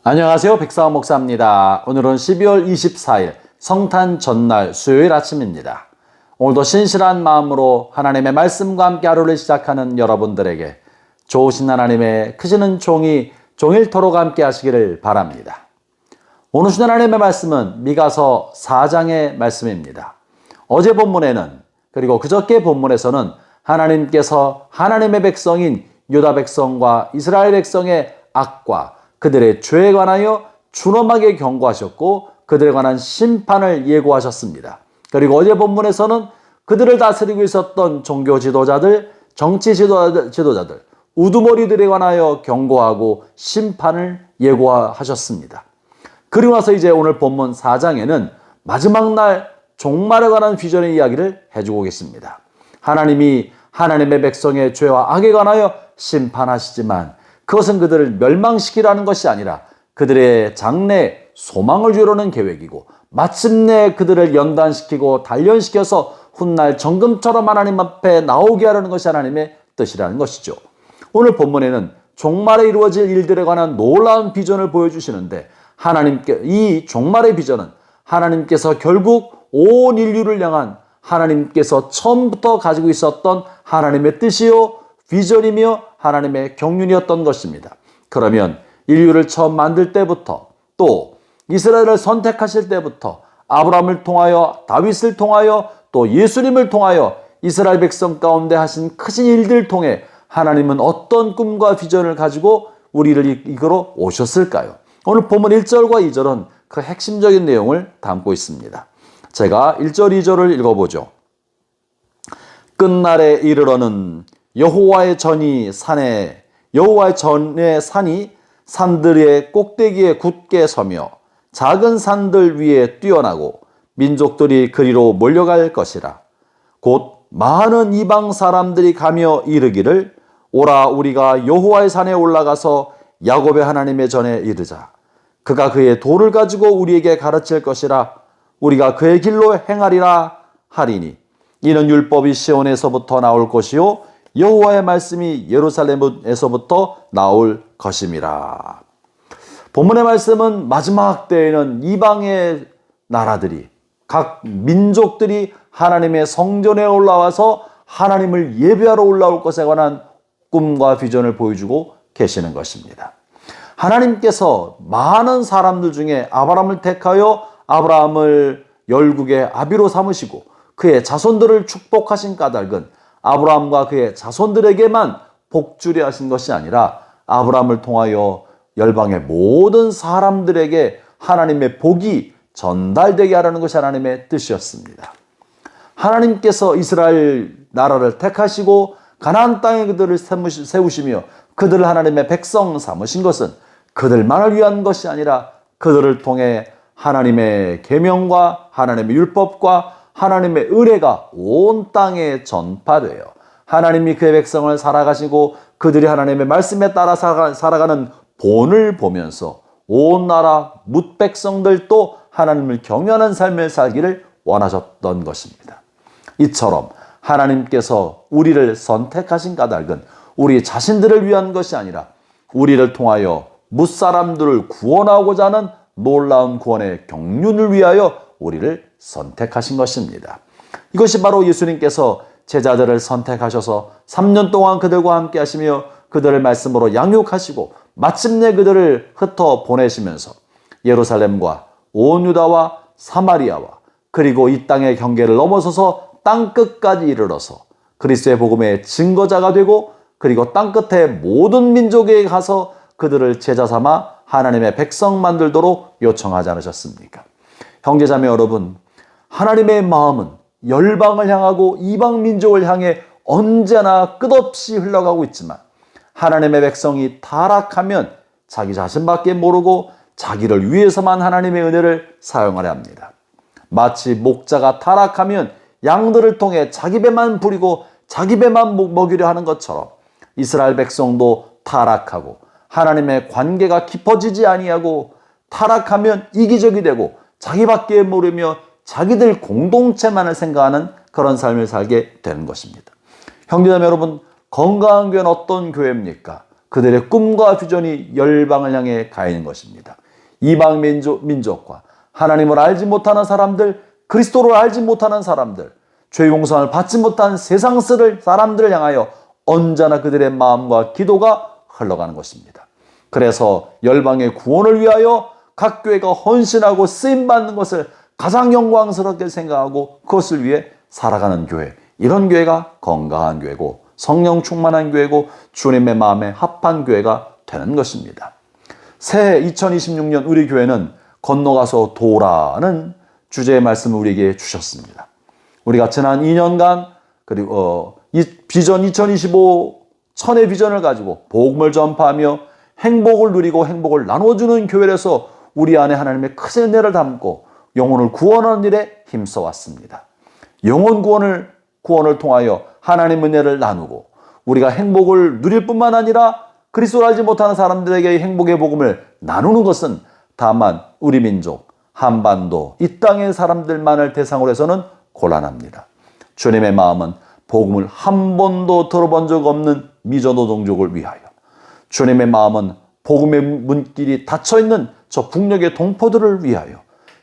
안녕하세요. 백사원 목사입니다. 오늘은 12월 24일 성탄 전날 수요일 아침입니다. 오늘도 신실한 마음으로 하나님의 말씀과 함께 하루를 시작하는 여러분들에게 좋으신 하나님의 크시는 종이 종일토록 함께 하시기를 바랍니다. 오늘 주신 하나님의 말씀은 미가서 4장의 말씀입니다. 어제 본문에는 그리고 그저께 본문에서는 하나님께서 하나님의 백성인 유다 백성과 이스라엘 백성의 악과 그들의 죄에 관하여 준엄하게 경고하셨고 그들에 관한 심판을 예고하셨습니다. 그리고 어제 본문에서는 그들을 다스리고 있었던 종교 지도자들, 정치 지도자들, 우두머리들에 관하여 경고하고 심판을 예고하셨습니다. 그리고 나서 이제 오늘 본문 4장에는 마지막 날 종말에 관한 비전의 이야기를 해주고 계십니다. 하나님이 하나님의 백성의 죄와 악에 관하여 심판하시지만 그것은 그들을 멸망시키라는 것이 아니라 그들의 장래에 소망을 주려는 계획이고 마침내 그들을 연단시키고 단련시켜서 훗날 정금처럼 하나님 앞에 나오게 하려는 것이 하나님의 뜻이라는 것이죠. 오늘 본문에는 종말에 이루어질 일들에 관한 놀라운 비전을 보여주시는데 이 종말의 비전은 하나님께서 결국 온 인류를 향한 하나님께서 처음부터 가지고 있었던 하나님의 뜻이요 비전이며 하나님의 경륜이었던 것입니다. 그러면 인류를 처음 만들 때부터 또 이스라엘을 선택하실 때부터 아브라함을 통하여 다윗을 통하여 또 예수님을 통하여 이스라엘 백성 가운데 하신 크신 일들을 통해 하나님은 어떤 꿈과 비전을 가지고 우리를 이끌어 오셨을까요? 오늘 본문 1절과 2절은 그 핵심적인 내용을 담고 있습니다. 제가 1절, 2절을 읽어보죠. 끝날에 이르러는 여호와의 전의 산이 산들의 꼭대기에 굳게 서며 작은 산들 위에 뛰어나고 민족들이 그리로 몰려갈 것이라. 곧 많은 이방 사람들이 가며 이르기를 오라 우리가 여호와의 산에 올라가서 야곱의 하나님의 전에 이르자. 그가 그의 도를 가지고 우리에게 가르칠 것이라. 우리가 그의 길로 행하리라 하리니 이는 율법이 시온에서부터 나올 것이요 여호와의 말씀이 예루살렘에서부터 나올 것임이라. 본문의 말씀은 마지막 때에는 이방의 나라들이 각 민족들이 하나님의 성전에 올라와서 하나님을 예배하러 올라올 것에 관한 꿈과 비전을 보여주고 계시는 것입니다. 하나님께서 많은 사람들 중에 아브라함을 택하여 아브라함을 열국의 아비로 삼으시고 그의 자손들을 축복하신 까닭은 아브라함과 그의 자손들에게만 복주려 하신 것이 아니라 아브라함을 통하여 열방의 모든 사람들에게 하나님의 복이 전달되게 하라는 것이 하나님의 뜻이었습니다. 하나님께서 이스라엘 나라를 택하시고 가나안 땅에 그들을 세우시며 그들을 하나님의 백성 삼으신 것은 그들만을 위한 것이 아니라 그들을 통해 하나님의 계명과 하나님의 율법과 하나님의 의례가 온 땅에 전파되어 하나님이 그의 백성을 살아가시고 그들이 하나님의 말씀에 따라 살아가는 본을 보면서 온 나라 뭇백성들도 하나님을 경외하는 삶을 살기를 원하셨던 것입니다. 이처럼 하나님께서 우리를 선택하신 까닭은 우리 자신들을 위한 것이 아니라 우리를 통하여 뭇사람들을 구원하고자 하는 놀라운 구원의 경륜을 위하여 우리를 선택하신 것입니다. 이것이 바로 예수님께서 제자들을 선택하셔서 3년 동안 그들과 함께 하시며 그들을 말씀으로 양육하시고 마침내 그들을 흩어 보내시면서 예루살렘과 온 유다와 사마리아와 그리고 이 땅의 경계를 넘어서서 땅끝까지 이르러서 그리스도의 복음의 증거자가 되고 그리고 땅끝의 모든 민족에 가서 그들을 제자 삼아 하나님의 백성 만들도록 요청하지 않으셨습니까? 형제자매 여러분, 하나님의 마음은 열방을 향하고 이방 민족을 향해 언제나 끝없이 흘러가고 있지만 하나님의 백성이 타락하면 자기 자신밖에 모르고 자기를 위해서만 하나님의 은혜를 사용하려 합니다. 마치 목자가 타락하면 양들을 통해 자기 배만 부리고 자기 배만 먹이려 하는 것처럼 이스라엘 백성도 타락하고 하나님의 관계가 깊어지지 아니하고 타락하면 이기적이 되고 자기밖에 모르며 자기들 공동체만을 생각하는 그런 삶을 살게 되는 것입니다. 형제자매 여러분, 건강한 교회는 어떤 교회입니까? 그들의 꿈과 비전이 열방을 향해 가 있는 것입니다. 이방 민족과 하나님을 알지 못하는 사람들, 그리스도를 알지 못하는 사람들, 죄 용서를 받지 못한 세상 사람들을 향하여 언제나 그들의 마음과 기도가 흘러가는 것입니다. 그래서 열방의 구원을 위하여 각 교회가 헌신하고 쓰임받는 것을 가장 영광스럽게 생각하고 그것을 위해 살아가는 교회, 이런 교회가 건강한 교회고 성령 충만한 교회고 주님의 마음에 합한 교회가 되는 것입니다. 새해 2026년 우리 교회는 건너가서 도라는 주제의 말씀을 우리에게 주셨습니다. 우리가 지난 2년간 그리고 이 비전 2025 천의 비전을 가지고 복음을 전파하며 행복을 누리고 행복을 나눠주는 교회에서 우리 안에 하나님의 큰 은혜를 담고 영혼을 구원하는 일에 힘써 왔습니다. 영혼 구원을 통하여 하나님의 은혜를 나누고 우리가 행복을 누릴 뿐만 아니라 그리스도를 알지 못하는 사람들에게 행복의 복음을 나누는 것은 다만 우리 민족, 한반도, 이 땅의 사람들만을 대상으로 해서는 곤란합니다. 주님의 마음은 복음을 한 번도 들어본 적 없는 미전노동족을 위하여, 주님의 마음은 복음의 문길이 닫혀있는 저 북녘의 동포들을 위하여,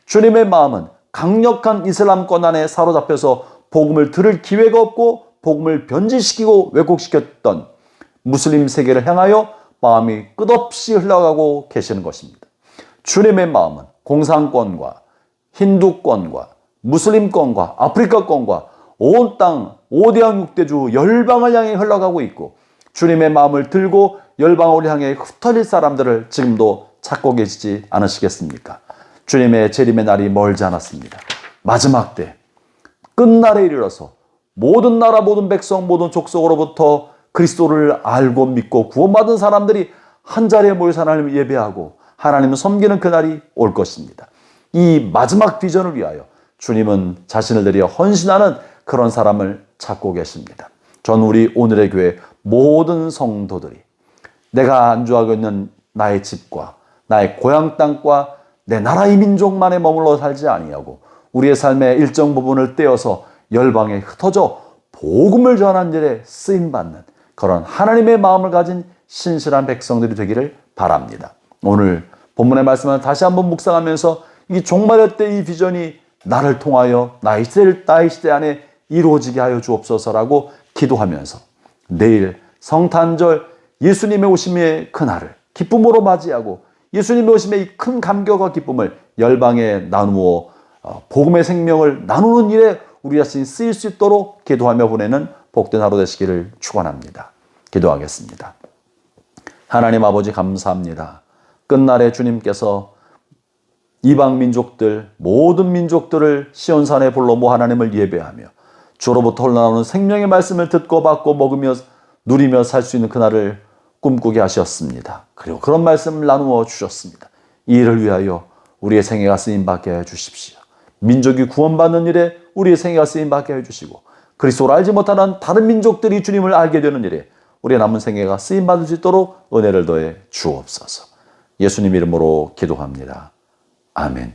주님의 마음은 강력한 이슬람권 안에 사로잡혀서 복음을 들을 기회가 없고 복음을 변질시키고 왜곡시켰던 무슬림 세계를 향하여 마음이 끝없이 흘러가고 계시는 것입니다. 주님의 마음은 공산권과 힌두권과 무슬림권과 아프리카권과 온 땅 5대양 6대주 열방을 향해 흘러가고 있고, 주님의 마음을 들고 열방을 향해 흩어질 사람들을 지금도 찾고 계시지 않으시겠습니까? 주님의 재림의 날이 멀지 않았습니다. 마지막 때 끝날에 이르러서 모든 나라, 모든 백성, 모든 족속으로부터 그리스도를 알고 믿고 구원받은 사람들이 한자리에 모여서 하나님을 예배하고 하나님을 섬기는 그날이 올 것입니다. 이 마지막 비전을 위하여 주님은 자신을 드려 헌신하는 그런 사람을 찾고 계십니다. 전 우리 오늘의 교회 모든 성도들이 내가 안주하고 있는 나의 집과 나의 고향 땅과 내 나라의 민족만에 머물러 살지 아니하고 우리의 삶의 일정 부분을 떼어서 열방에 흩어져 복음을 전하는 일에 쓰임받는 그런 하나님의 마음을 가진 신실한 백성들이 되기를 바랍니다. 오늘 본문의 말씀을 다시 한번 묵상하면서 이 종말의 때 이 비전이 나를 통하여 나의 시대 안에 이루어지게 하여 주옵소서라고 기도하면서 내일 성탄절 예수님의 오심의 그날을 기쁨으로 맞이하고 예수님의 오심의 이 큰 감격과 기쁨을 열방에 나누어 복음의 생명을 나누는 일에 우리 자신이 쓰일 수 있도록 기도하며 보내는 복된 하루 되시기를 축원합니다. 기도하겠습니다. 하나님 아버지 감사합니다. 끝날에 주님께서 이방 민족들, 모든 민족들을 시온산에 불러 모아 하나님을 예배하며 주로부터 흘러나오는 생명의 말씀을 듣고 받고 먹으며 누리며 살 수 있는 그날을 꿈꾸게 하셨습니다. 그리고 그런 말씀을 나누어 주셨습니다. 이 일을 위하여 우리의 생애가 쓰임받게 해주십시오. 민족이 구원받는 일에 우리의 생애가 쓰임받게 해주시고 그리스도를 알지 못하는 다른 민족들이 주님을 알게 되는 일에 우리의 남은 생애가 쓰임받을 수 있도록 은혜를 더해 주옵소서. 예수님 이름으로 기도합니다. 아멘.